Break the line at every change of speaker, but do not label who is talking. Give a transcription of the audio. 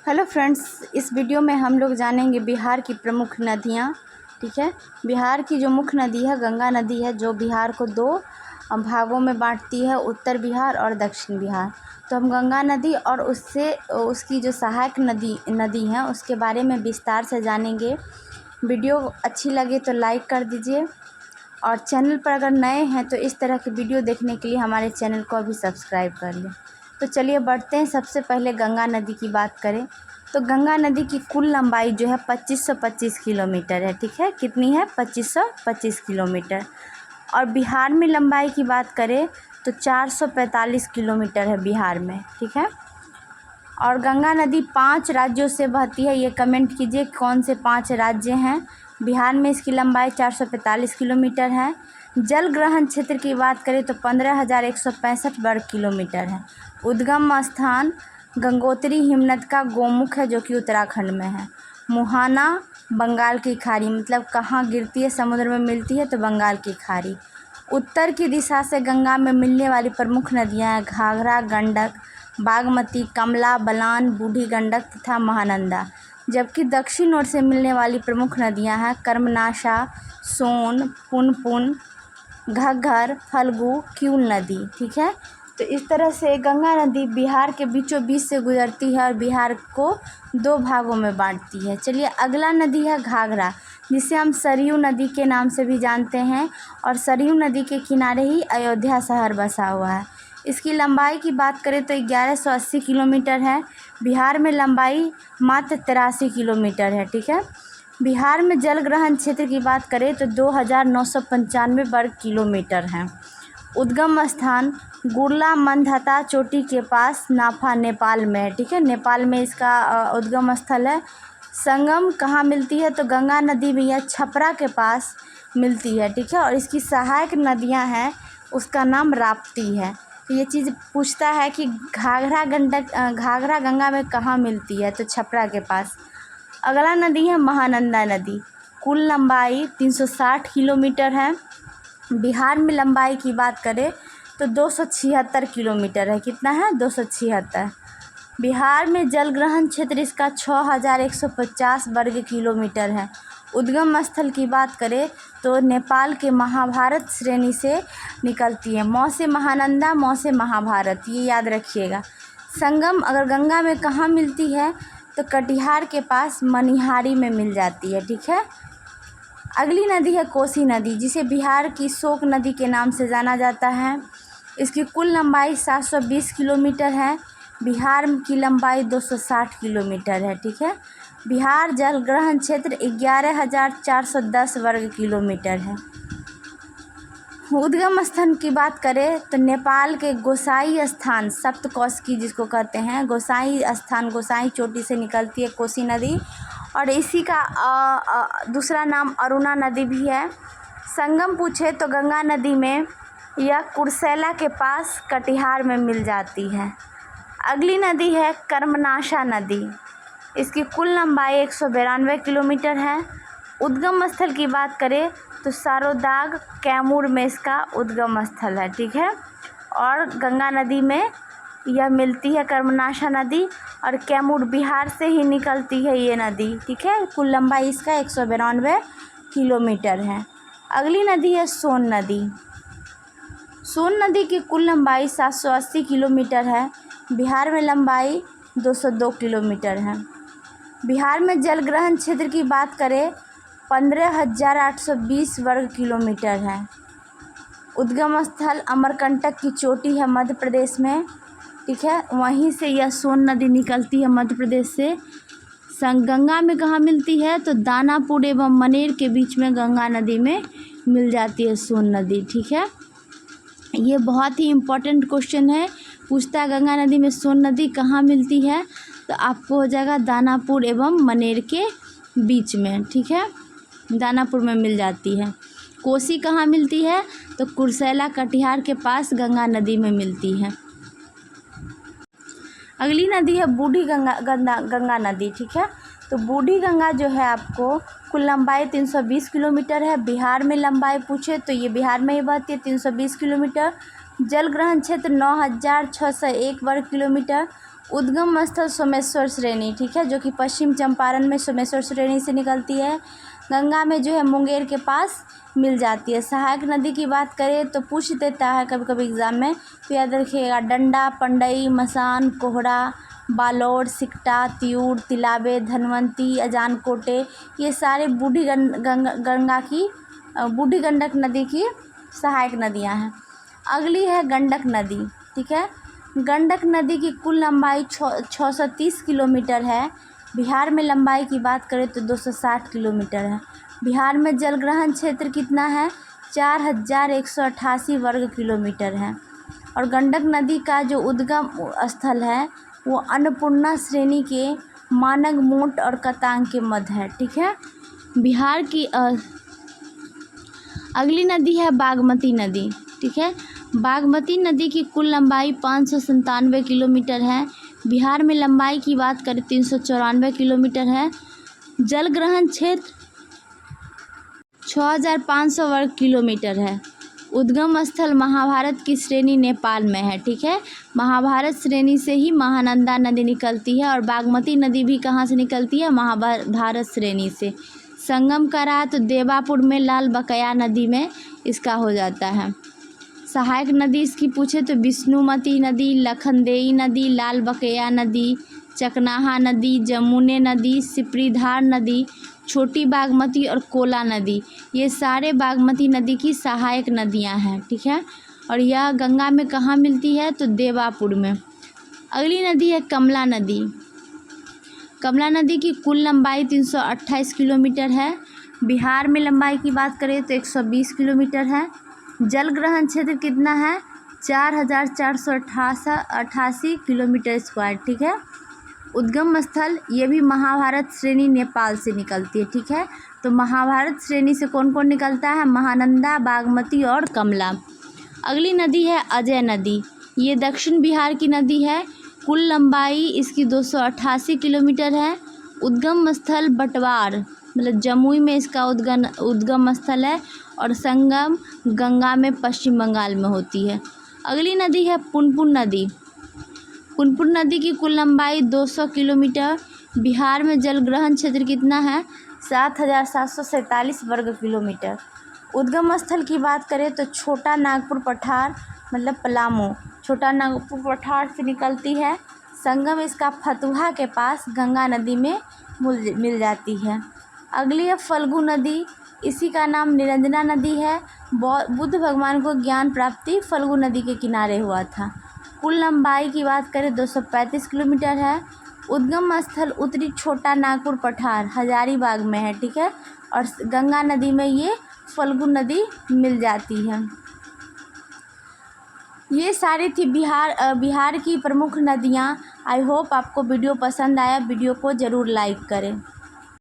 Hello friends, इस video में हम लोग जानेंगे बिहार की प्रमुख नदियाँ। ठीक है, बिहार की जो मुख्य नदी है गंगा नदी है, जो बिहार को दो भागों में बांटती है, उत्तर बिहार और दक्षिण बिहार। तो हम गंगा नदी और उसकी जो सहायक नदी हैं उसके बारे में विस्तार से जानेंगे। वीडियो अच्छी लगे तो लाइक कर दीजिए और चैनल पर अगर नए हैं तो इस तरह की वीडियो देखने के लिए हमारे चैनल को अभी सब्सक्राइब कर लें। तो चलिए बढ़ते हैं। सबसे पहले गंगा नदी की बात करें तो गंगा नदी की कुल लंबाई जो है 2525 किलोमीटर है। ठीक है, कितनी है? 2525 किलोमीटर। और बिहार में लंबाई की बात करें तो 445 किलोमीटर है बिहार में। ठीक है, और गंगा नदी 5 राज्यों से बहती है। ये कमेंट कीजिए कौन से 5 राज्य हैं। बिहार में इसकी लंबाई 445 किलोमीटर है। जल ग्रहण क्षेत्र की बात करें तो 15,165 वर्ग किलोमीटर है। उद्गम स्थान गंगोत्री हिमनद का गोमुख है, जो कि उत्तराखंड में है। मुहाना बंगाल की खाड़ी, मतलब कहाँ गिरती है, समुद्र में मिलती है तो बंगाल की खाड़ी। उत्तर की दिशा से गंगा में मिलने वाली प्रमुख नदियाँ हैं घाघरा, गंडक, बागमती, कमला बलान, बूढ़ी गंडक तथा महानंदा। जबकि दक्षिण ओर से मिलने वाली प्रमुख नदियां हैं कर्मनाशा, सोन, पुनपुन, घग्घर, फल्गु, क्यूल नदी। ठीक है, तो इस तरह से गंगा नदी बिहार के बीचों बीच से गुजरती है और बिहार को 2 भागों में बांटती है। चलिए अगला नदी है घाघरा, जिसे हम सरयू नदी के नाम से भी जानते हैं, और सरयू नदी के किनारे ही अयोध्या शहर बसा हुआ है। इसकी लंबाई की बात करें तो 1180 किलोमीटर है। बिहार में लंबाई मात्र 83 किलोमीटर है। ठीक है, बिहार में जल ग्रहण क्षेत्र की बात करें तो 2995 वर्ग किलोमीटर है। उद्गम स्थान गुरला मंदहता चोटी के पास नाफा नेपाल में है। ठीक है, नेपाल में इसका उद्गम स्थल है। संगम कहाँ मिलती है तो गंगा नदी में या छपरा के पास मिलती है। ठीक है, और इसकी सहायक नदियाँ हैं, उसका नाम राप्ती है। तो ये चीज़ पूछता है कि घाघरा गंगा में कहाँ मिलती है तो छपरा के पास। अगला नदी है महानंदा नदी। कुल लंबाई 360 किलोमीटर है। बिहार में लंबाई की बात करें तो 276 किलोमीटर है। कितना है? 276। बिहार में जल ग्रहण क्षेत्र इसका 6150 वर्ग किलोमीटर है। उद्गम स्थल की बात करें तो नेपाल के महाभारत श्रेणी से निकलती है। मौ से महानंदा, मौ से महाभारत, ये याद रखिएगा। संगम अगर गंगा में कहाँ मिलती है तो कटिहार के पास मनिहारी में मिल जाती है। ठीक है, अगली नदी है कोसी नदी, जिसे बिहार की शोक नदी के नाम से जाना जाता है। इसकी कुल लंबाई 720 किलोमीटर है। बिहार की लंबाई 260 किलोमीटर है। ठीक है, बिहार जल ग्रहण क्षेत्र 11,410 वर्ग किलोमीटर है। उद्गम स्थान की बात करें तो नेपाल के गोसाई स्थान सप्तकोशी जिसको कहते हैं, गोसाई स्थान, गोसाई चोटी से निकलती है कोसी नदी, और इसी का दूसरा नाम अरुणा नदी भी है। संगम पूछे तो गंगा नदी में यह कुर्सेला के पास कटिहार में मिल जाती है। अगली नदी है कर्मनाशा नदी। इसकी कुल लंबाई 192 किलोमीटर है। उद्गम स्थल की बात करें तो सारोदाग कैमूर में इसका उद्गम स्थल है। ठीक है, और गंगा नदी में यह मिलती है कर्मनाशा नदी, और कैमूर बिहार से ही निकलती है ये नदी। ठीक है, कुल लंबाई इसका 192 किलोमीटर है। अगली नदी है सोन नदी। सोन नदी की कुल लंबाई 780 किलोमीटर है। बिहार में लंबाई 202 किलोमीटर है। बिहार में जल ग्रहण क्षेत्र की बात करें 15,820 वर्ग किलोमीटर है। उद्गम स्थल अमरकंटक की चोटी है मध्य प्रदेश में। ठीक है, वहीं से यह सोन नदी निकलती है मध्य प्रदेश से। गंगा में कहाँ मिलती है तो दानापुर एवं मनेर के बीच में गंगा नदी में मिल जाती है सोन नदी। ठीक है, ये बहुत ही इम्पोर्टेंट क्वेश्चन है, पूछता है गंगा नदी में सोन नदी कहाँ मिलती है तो आपको हो जाएगा दानापुर एवं मनेर के बीच में। ठीक है, दानापुर में मिल जाती है। कोसी कहाँ मिलती है तो कुर्सेला कटिहार के पास गंगा नदी में मिलती है। अगली नदी है बूढ़ी गंगा नदी। ठीक है, तो बूढ़ी गंगा जो है आपको कुल लंबाई 320 किलोमीटर है। बिहार में लंबाई पूछे तो ये बिहार में ही बहती है 320 किलोमीटर। जल ग्रहण क्षेत्र 9,601 वर्ग किलोमीटर। उद्गम स्थल सोमेश्वर श्रेणी, ठीक है, जो कि पश्चिम चंपारण में सोमेश्वर श्रेणी से निकलती है। गंगा में जो है मुंगेर के पास मिल जाती है। सहायक नदी की बात करें तो पूछ देता है कभी कभी एग्ज़ाम में, तो याद रखिएगा डंडा, पंडई, मसान, कोहरा, बालोड़, सिकटा, तियूर, तिलाबे, धनवंती, अजानकोटे, ये सारे बूढ़ी गंडक नदी की सहायक नदियां हैं। अगली है गंडक नदी, ठीक है। गंडक नदी की कुल लंबाई 630 किलोमीटर है। बिहार में लंबाई की बात करें तो 260 किलोमीटर है। बिहार में जलग्रहण क्षेत्र कितना है? 4188 वर्ग किलोमीटर है। और गंडक नदी का जो उद्गम स्थल है वो अन्नपूर्णा श्रेणी के मानग, मोट और कतांग के मध्य है, ठीक है। बिहार की अगली नदी है बागमती नदी, ठीक है। बागमती नदी की कुल लंबाई 597 किलोमीटर है। बिहार में लंबाई की बात करें 394 किलोमीटर है। जलग्रहण क्षेत्र 6500 वर्ग किलोमीटर है। उद्गम स्थल महाभारत की श्रेणी नेपाल में है, ठीक है। महाभारत श्रेणी से ही महानंदा नदी निकलती है और बागमती नदी भी कहाँ से निकलती है? महाभारत श्रेणी से। संगम का रहा तो देवापुर में लाल बकया नदी में इसका हो जाता है। सहायक नदी इसकी पूछे तो विष्णुमती नदी, लखनदेई नदी, लाल बकया नदी, चकनाहा नदी, जमुने नदी, सिपरीधार नदी, छोटी बागमती और कोला नदी, ये सारे बागमती नदी की सहायक नदियां हैं, ठीक है। और यह गंगा में कहाँ मिलती है? तो देवापुर में। अगली नदी है कमला नदी। कमला नदी की कुल लंबाई 328 किलोमीटर है। बिहार में लंबाई की बात करें तो 120 किलोमीटर है। जलग्रहण क्षेत्र कितना है? 4488 किलोमीटर स्क्वायर, ठीक है। उद्गम स्थल ये भी महाभारत श्रेणी नेपाल से निकलती है, ठीक है। तो महाभारत श्रेणी से कौन कौन निकलता है? महानंदा, बागमती और कमला। अगली नदी है अजय नदी। ये दक्षिण बिहार की नदी है। कुल लंबाई इसकी 288 किलोमीटर है। उद्गम स्थल बटवार मतलब जमुई में इसका उद्गम स्थल है और संगम गंगा में पश्चिम बंगाल में होती है। अगली नदी है पुनपुन नदी। पुनपुन नदी की कुल लंबाई 200 किलोमीटर। बिहार में जलग्रहण क्षेत्र कितना है? 7747 वर्ग किलोमीटर। उद्गम स्थल की बात करें तो छोटा नागपुर पठार मतलब पलामू, छोटा नागपुर पठार से निकलती है। संगम इसका फतुहा के पास गंगा नदी में मिल जाती है। अगली है फल्गु नदी। इसी का नाम निरंजना नदी है। बुद्ध भगवान को ज्ञान प्राप्ति फल्गु नदी के किनारे हुआ था। कुल लंबाई की बात करें 235 किलोमीटर है। उद्गम स्थल उत्तरी छोटा नागपुर पठार हजारीबाग में है, ठीक है। और गंगा नदी में ये फल्गु नदी मिल जाती है। ये सारी थी बिहार की प्रमुख नदियाँ। आई होप आपको वीडियो पसंद आया। वीडियो को ज़रूर लाइक करें।